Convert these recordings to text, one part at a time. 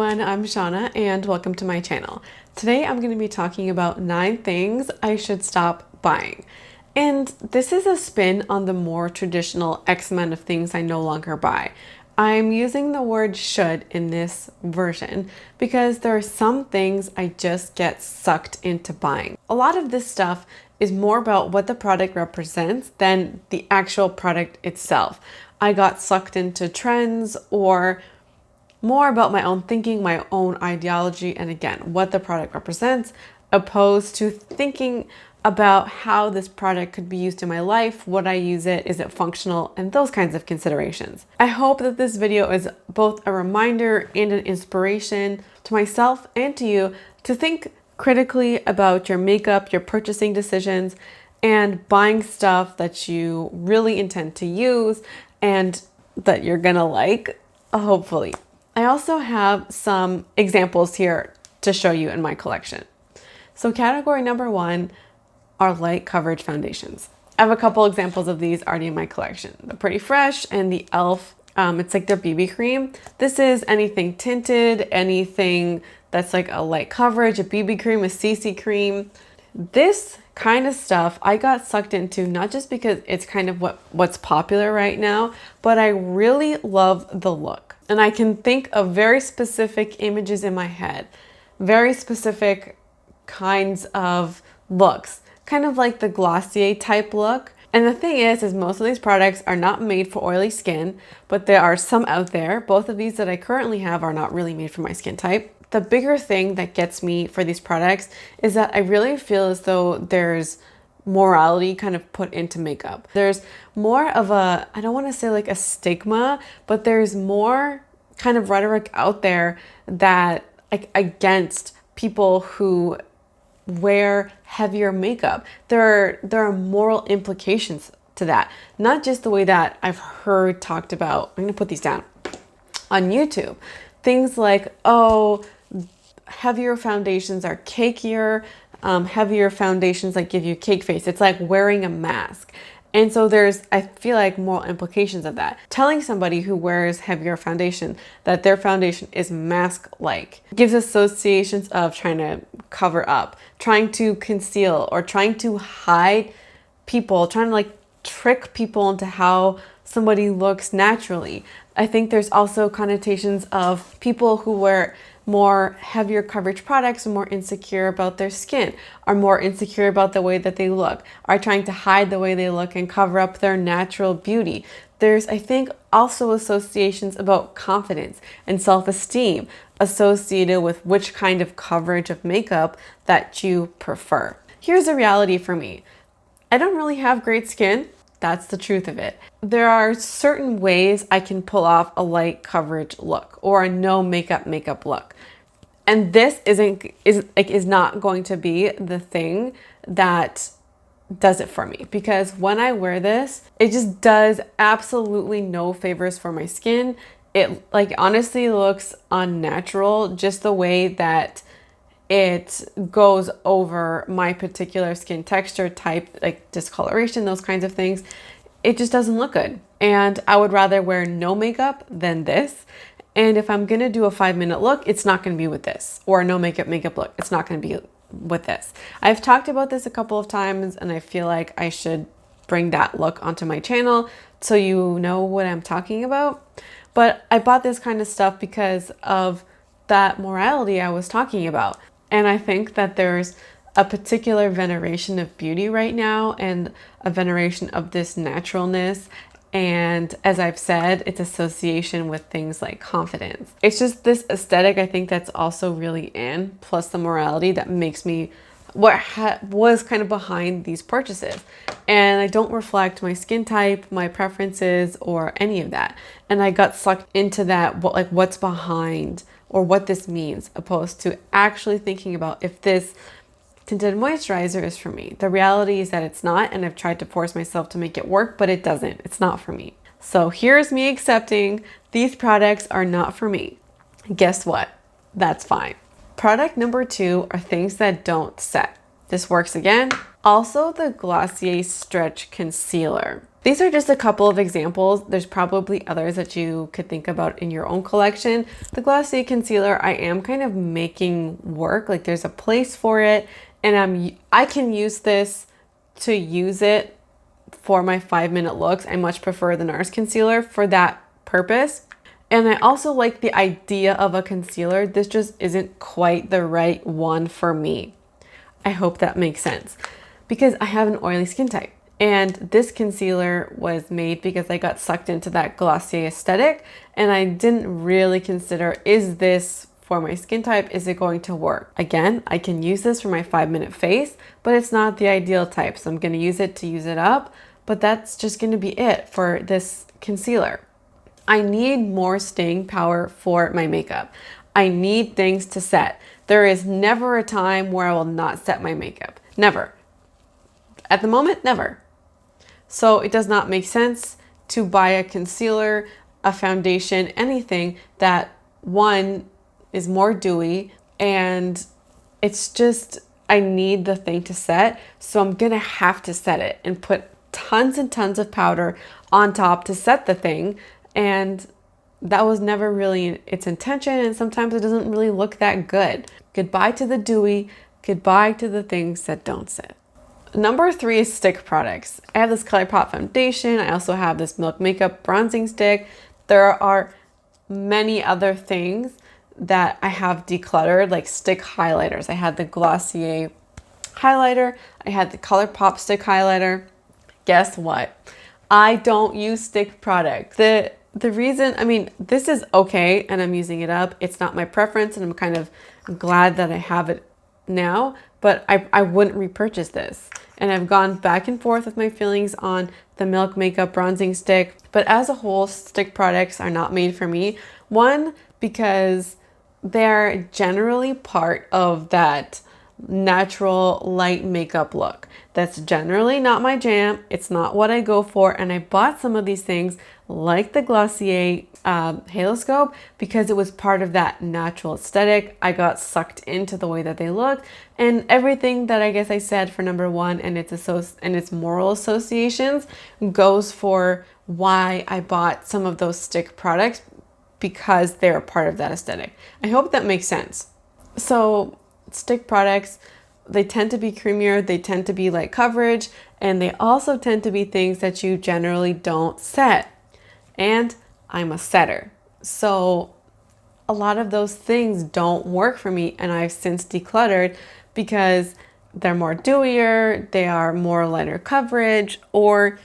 everyone, I'm Shauna and welcome to my channel. Today I'm going to be talking about 9 things I should stop buying. And this is a spin on the more traditional X amount of things I no longer buy. I'm using the word should in this version because there are some things I just get sucked into buying. A lot of this stuff is more about what the product represents than the actual product itself. I got sucked into trends or more about my own thinking, my own ideology, and again, what the product represents, opposed to thinking about how this product could be used in my life, would I use it, is it functional, and those kinds of considerations. I hope that this video is both a reminder and an inspiration to myself and to you to think critically about your makeup, your purchasing decisions, and buying stuff that you really intend to use and that you're gonna like, hopefully. I also have some examples here to show you in my collection. So category number 1 are light coverage foundations. I have a couple examples of these already in my collection. The Pretty Fresh and the e.l.f. It's like their BB cream. This is anything tinted, anything that's like a light coverage, a BB cream, a CC cream. This kind of stuff I got sucked into not just because it's kind of what's popular right now, but I really love the look. And I can think of very specific images in my head, very specific kinds of looks, kind of like the Glossier type look. And the thing is most of these products are not made for oily skin, but there are some out there. Both of these that I currently have are not really made for my skin type. The bigger thing that gets me for these products is that I really feel as though there's morality kind of put into makeup. There's more of a, I don't want to say like a stigma, but there's more kind of rhetoric out there that like against people who wear heavier makeup. There are moral implications to that. Not just the way that I've heard talked about, I'm gonna put these down, on YouTube. Things like, oh, heavier foundations are cakier, heavier foundations like give you cake face. It's like wearing a mask. And so there's, I feel like, moral implications of that. Telling somebody who wears heavier foundation that their foundation is mask-like gives associations of trying to cover up, trying to conceal, or trying to hide people, trying to like trick people into how somebody looks naturally. I think there's also connotations of people who wear more heavier coverage products are more insecure about their skin, are more insecure about the way that they look, are trying to hide the way they look and cover up their natural beauty. There's, I think, also associations about confidence and self-esteem associated with which kind of coverage of makeup that you prefer. Here's the reality for me. I don't really have great skin. That's the truth of it. There are certain ways I can pull off a light coverage look or a no makeup look. And this is not going to be the thing that does it for me, because when I wear this, it just does absolutely no favors for my skin. It like honestly looks unnatural, just the way that it goes over my particular skin texture type, like discoloration, those kinds of things. It just doesn't look good. And I would rather wear no makeup than this. And if I'm gonna do a 5-minute look, it's not gonna be with this, or a no makeup look. It's not gonna be with this. I've talked about this a couple of times and I feel like I should bring that look onto my channel so you know what I'm talking about. But I bought this kind of stuff because of that morality I was talking about. And I think that there's a particular veneration of beauty right now and a veneration of this naturalness. And as I've said, it's association with things like confidence. It's just this aesthetic, I think, that's also really in, plus the morality that makes me what was kind of behind these purchases. And I don't reflect my skin type, my preferences, or any of that. And I got sucked into that, what's behind or what this means, opposed to actually thinking about if this tinted moisturizer is for me. The reality is that it's not, and I've tried to force myself to make it work, but it doesn't. It's not for me. So here's me accepting these products are not for me. Guess what? That's fine. Product number 2 are things that don't set. This works again. Also the Glossier Stretch Concealer. These are just a couple of examples. There's probably others that you could think about in your own collection. The Glossier concealer, I am kind of making work. Like there's a place for it, and I can use this to use it for my 5-minute looks. I much prefer the NARS concealer for that purpose. And I also like the idea of a concealer. This just isn't quite the right one for me. I hope that makes sense because I have an oily skin type. And this concealer was made because I got sucked into that Glossier aesthetic, and I didn't really consider, is this for my skin type? Is it going to work? Again, I can use this for my 5-minute face, but it's not the ideal type. So I'm going to use it to use it up, but that's just going to be it for this concealer. I need more staying power for my makeup. I need things to set. There is never a time where I will not set my makeup. Never. At the moment, never. So it does not make sense to buy a concealer, a foundation, anything that one is more dewy, and it's just, I need the thing to set. So I'm gonna have to set it and put tons and tons of powder on top to set the thing. And that was never really its intention, and sometimes it doesn't really look that good. Goodbye to the dewy, goodbye to the things that don't set. Number 3 is stick products. I have this ColourPop foundation. I also have this Milk Makeup bronzing stick. There are many other things that I have decluttered, like stick highlighters. I had the Glossier highlighter. I had the ColourPop stick highlighter. Guess what? I don't use stick products. The reason, I mean, this is okay and I'm using it up. It's not my preference, and I'm kind of glad that I have it now, but I wouldn't repurchase this. And I've gone back and forth with my feelings on the Milk Makeup bronzing stick, but as a whole, stick products are not made for me. One, because they're generally part of that natural light makeup look. That's generally not my jam. It's not what I go for. And I bought some of these things like the Glossier Halo Scope because it was part of that natural aesthetic. I got sucked into the way that they looked, and everything that I guess I said for number 1 and its moral associations goes for why I bought some of those stick products, because they're part of that aesthetic. I hope that makes sense. So stick products, they tend to be creamier, they tend to be light coverage, and they also tend to be things that you generally don't set. And I'm a setter. So a lot of those things don't work for me, and I've since decluttered because they're more dewier, they are more lighter coverage, or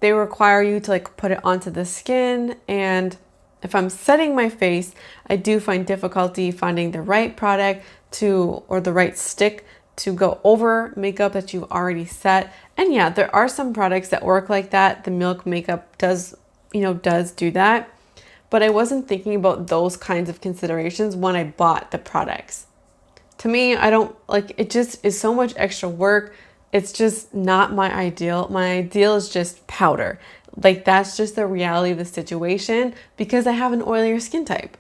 they require you to like put it onto the skin. And if I'm setting my face, I do find difficulty finding the right product or the right stick to go over makeup that you've already set. And yeah, there are some products that work like that. The Milk Makeup does do that. But I wasn't thinking about those kinds of considerations when I bought the products. To me, I don't like it, just is so much extra work. It's just not my ideal. My ideal is just powder. Like that's just the reality of the situation because I have an oilier skin type.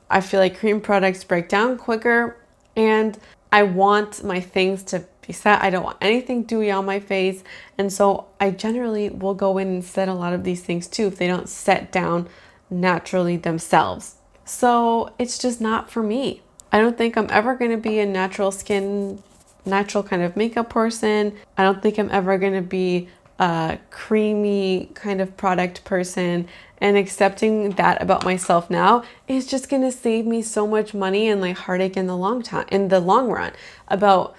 I feel like cream products break down quicker, and I want my things to be set. I don't want anything dewy on my face. And so I generally will go in and set a lot of these things too if they don't set down naturally themselves. So it's just not for me. I don't think I'm ever going to be a natural kind of makeup person. I don't think I'm ever going to be a creamy kind of product person. And accepting that about myself now is just going to save me so much money and like heartache in the long run about,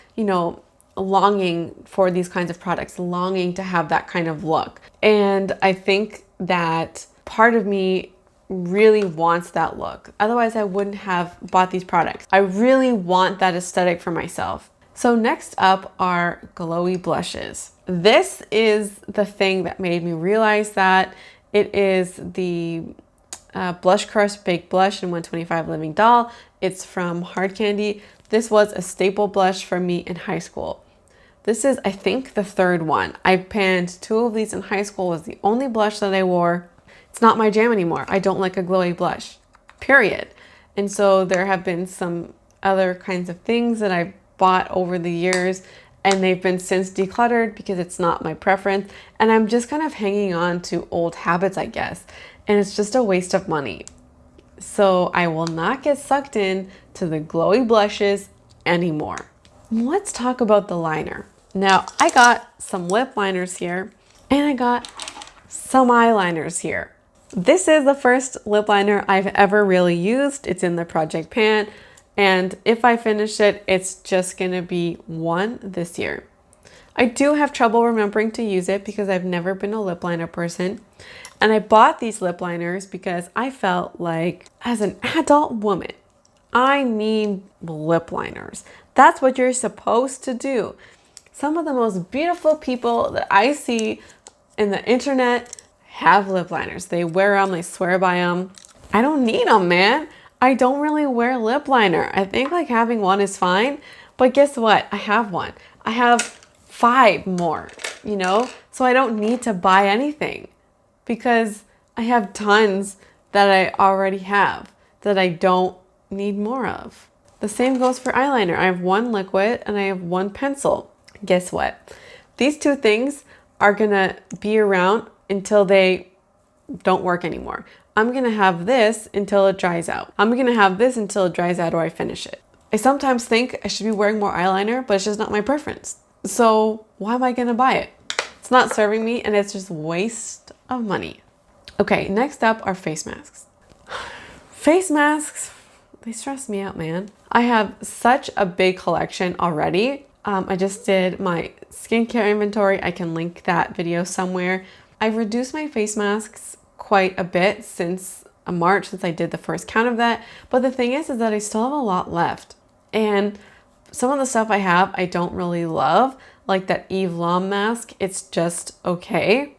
longing for these kinds of products, longing to have that kind of look. And I think that part of me really wants that look. Otherwise, I wouldn't have bought these products. I really want that aesthetic for myself. So next up are glowy blushes. This is the thing that made me realize that. It is the Blush Crush Baked Blush in 125 Living Doll. It's from Hard Candy. This was a staple blush for me in high school. This is, I think, the third one. I panned 2 of these in high school. It was the only blush that I wore. It's not my jam anymore. I don't like a glowy blush, period. And so there have been some other kinds of things that I've bought over the years, and they've been since decluttered because it's not my preference, and I'm just kind of hanging on to old habits, I guess, and it's just a waste of money. So I will not get sucked in to the glowy blushes anymore. Let's talk about the liner. Now, I got some lip liners here and I got some eyeliners here. This is the first lip liner I've ever really used. It's in the Project Pan, and if I finish it, it's just gonna be one this year. I do have trouble remembering to use it because I've never been a lip liner person. And I bought these lip liners because I felt like as an adult woman, I need lip liners. That's what you're supposed to do. Some of the most beautiful people that I see in the internet have lip liners. They wear them, they swear by them. I don't need them, man. I don't really wear lip liner. I think like having one is fine, but guess what? I have one. I have 5 more, you know? So I don't need to buy anything because I have tons that I already have that I don't need more of. The same goes for eyeliner. I have 1 liquid and I have 1 pencil. Guess what? These 2 things are gonna be around until they don't work anymore. I'm gonna have this until it dries out. I'm gonna have this until it dries out or I finish it. I sometimes think I should be wearing more eyeliner, but it's just not my preference. So why am I gonna buy it? It's not serving me and it's just waste of money. Okay, next up are face masks. Face masks, they stress me out, man. I have such a big collection already. I just did my skincare inventory. I can link that video somewhere. I've reduced my face masks quite a bit since March, since I did the first count of that. But the thing is that I still have a lot left. And some of the stuff I have, I don't really love, like that Eve Lom mask. It's just okay.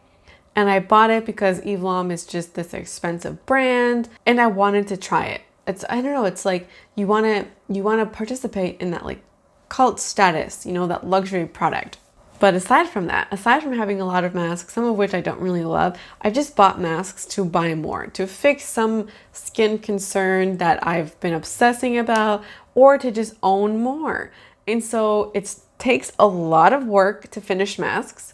And I bought it because Eve Lom is just this expensive brand and I wanted to try it. I don't know, it's like you want to participate in that like cult status, you know, that luxury product. But aside from that, aside from having a lot of masks, some of which I don't really love, I've just bought masks to buy more, to fix some skin concern that I've been obsessing about, or to just own more. And so it takes a lot of work to finish masks,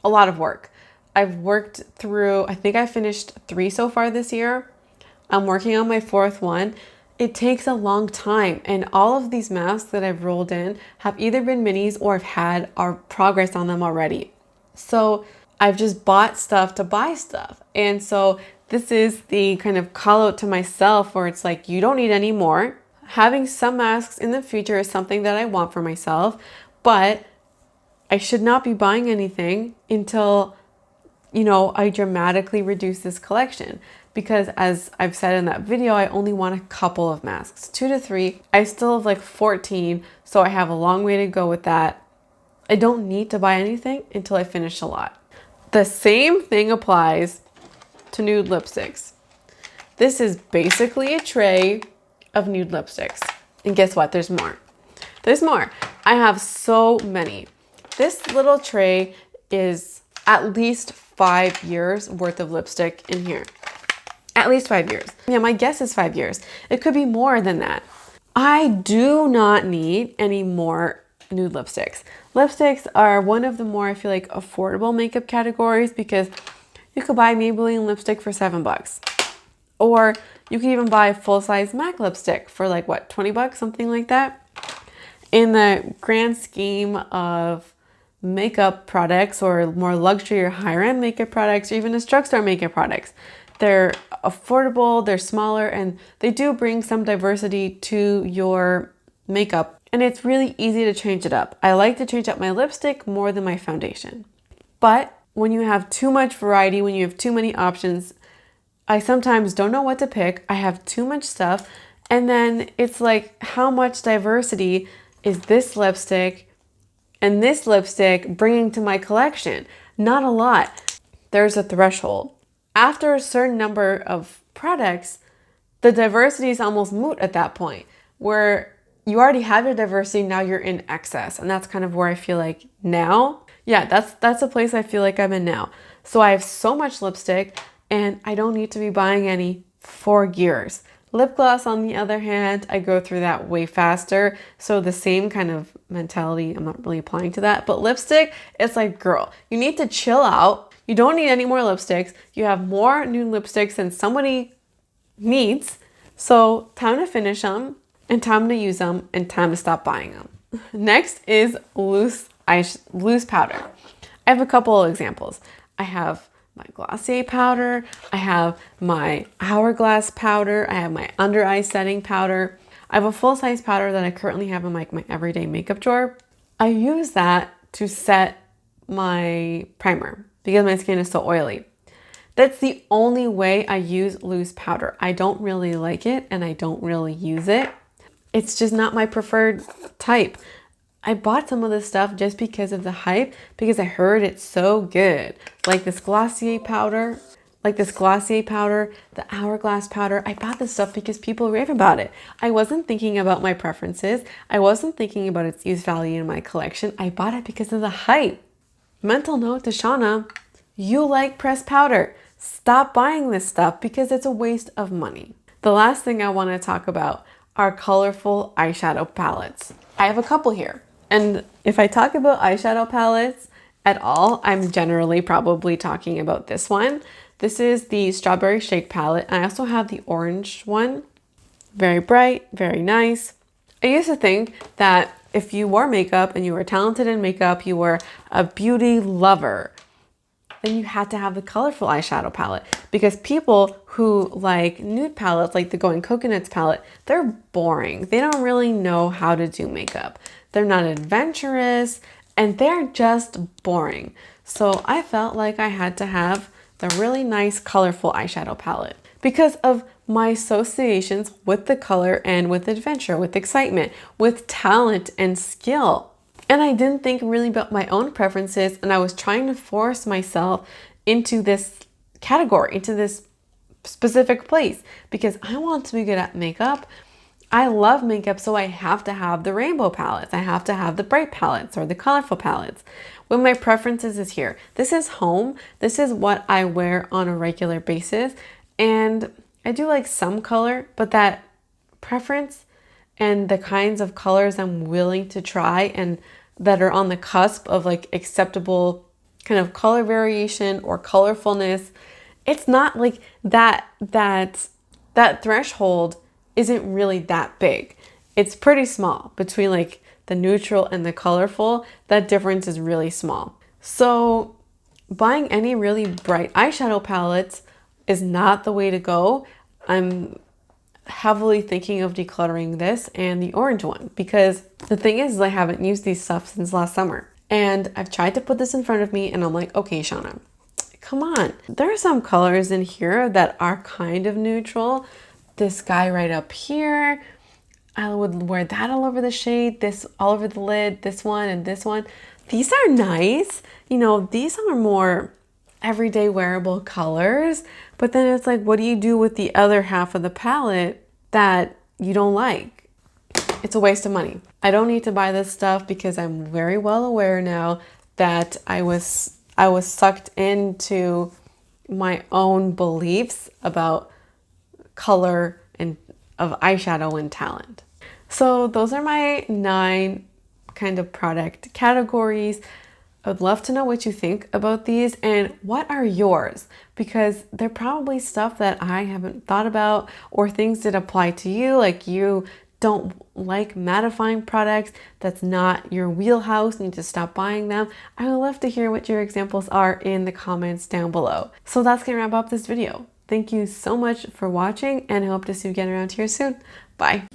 a lot of work. I've worked through, I think I finished 3 so far this year. I'm working on my 4th one. It takes a long time, and all of these masks that I've rolled in have either been minis or I've had our progress on them already. So I've just bought stuff to buy stuff. And so this is the kind of call out to myself where it's like, you don't need any more. Having some masks in the future is something that I want for myself, but I should not be buying anything until, you know, I dramatically reduce this collection. Because as I've said in that video, I only want a couple of masks, 2 to 3. I still have like 14, so I have a long way to go with that. I don't need to buy anything until I finish a lot. The same thing applies to nude lipsticks. This is basically a tray of nude lipsticks. And guess what? There's more. There's more. I have so many. This little tray is at least 5 years worth of lipstick in here. At least 5 years. Yeah, my guess is 5 years. It could be more than that. I do not need any more nude lipsticks. Lipsticks are one of the more, I feel like, affordable makeup categories because you could buy Maybelline lipstick for $7. Or you could even buy full-size MAC lipstick for like, what, $20, something like that. In the grand scheme of makeup products or more luxury or higher-end makeup products or even just drugstore makeup products, they're affordable, they're smaller, and they do bring some diversity to your makeup. And it's really easy to change it up. I like to change up my lipstick more than my foundation. But when you have too much variety, when you have too many options, I sometimes don't know what to pick. I have too much stuff. And then it's like, how much diversity is this lipstick and this lipstick bringing to my collection? Not a lot. There's a threshold. After a certain number of products, the diversity is almost moot at that point, where you already have your diversity, now you're in excess. And that's kind of where I feel like now, yeah, that's a place I feel like I'm in now. So I have so much lipstick and I don't need to be buying any for years. Lip gloss, on the other hand, I go through that way faster. So the same kind of mentality, I'm not really applying to that. But lipstick, it's like, girl, you need to chill out. You don't need any more lipsticks. You have more nude lipsticks than somebody needs. So time to finish them, and time to use them, and time to stop buying them. Next is loose powder. I have a couple of examples. I have my Glossier powder, I have my Hourglass powder, I have my under eye setting powder. I have a full-size powder that I currently have in my everyday makeup drawer. I use that to set my primer because my skin is so oily. That's the only way I use loose powder. I don't really like it and I don't really use it. It's just not my preferred type. I bought some of this stuff just because of the hype, because I heard it's so good. Like this Glossier powder, the Hourglass powder. I bought this stuff because people rave about it. I wasn't thinking about my preferences. I wasn't thinking about its use value in my collection. I bought it because of the hype. Mental note to Shauna, you like pressed powder. Stop buying this stuff because it's a waste of money. The last thing I want to talk about are colorful eyeshadow palettes. I have a couple here. And if I talk about eyeshadow palettes at all, I'm generally probably talking about this one. This is the Strawberry Shake palette. I also have the orange one. Very bright, very nice. I used to think that if you wore makeup and you were talented in makeup, you were a beauty lover, then you had to have the colorful eyeshadow palette, because people who like nude palettes, like the Going Coconuts palette, they're boring. They don't really know how to do makeup. They're not adventurous and they're just boring. So I felt like I had to have the really nice colorful eyeshadow palette because of my associations with the color and with adventure, with excitement, with talent and skill. And I didn't think really about my own preferences, and I was trying to force myself into this category, into this specific place, because I want to be good at makeup. I love makeup, so I have to have the rainbow palettes. I have to have the bright palettes or the colorful palettes. When my preferences is here. This is home. This is what I wear on a regular basis. And I do like some color, but that preference and the kinds of colors I'm willing to try and that are on the cusp of like acceptable kind of color variation or colorfulness, it's not like that threshold isn't really that big. It's pretty small between like the neutral and the colorful. That difference is really small. So buying any really bright eyeshadow palettes is not the way to go. I'm heavily thinking of decluttering this and the orange one, because the thing is I haven't used these stuff since last summer. And I've tried to put this in front of me and I'm like, okay, Shauna, come on. There are some colors in here that are kind of neutral. This guy right up here, I would wear that all over the shade, this all over the lid, this one and this one. These are nice. You know, these are more everyday wearable colors, but then it's like, what do you do with the other half of the palette that you don't like? It's a waste of money. I don't need to buy this stuff because I'm very well aware now that I was sucked into my own beliefs about color and of eyeshadow and talent. So those are my 9 kind of product categories. I would love to know what you think about these and what are yours, because they're probably stuff that I haven't thought about or things that apply to you, like you don't like mattifying products, that's not your wheelhouse, you need to stop buying them. I would love to hear what your examples are in the comments down below. So that's gonna wrap up this video. Thank you so much for watching and I hope to see you again around here soon. Bye.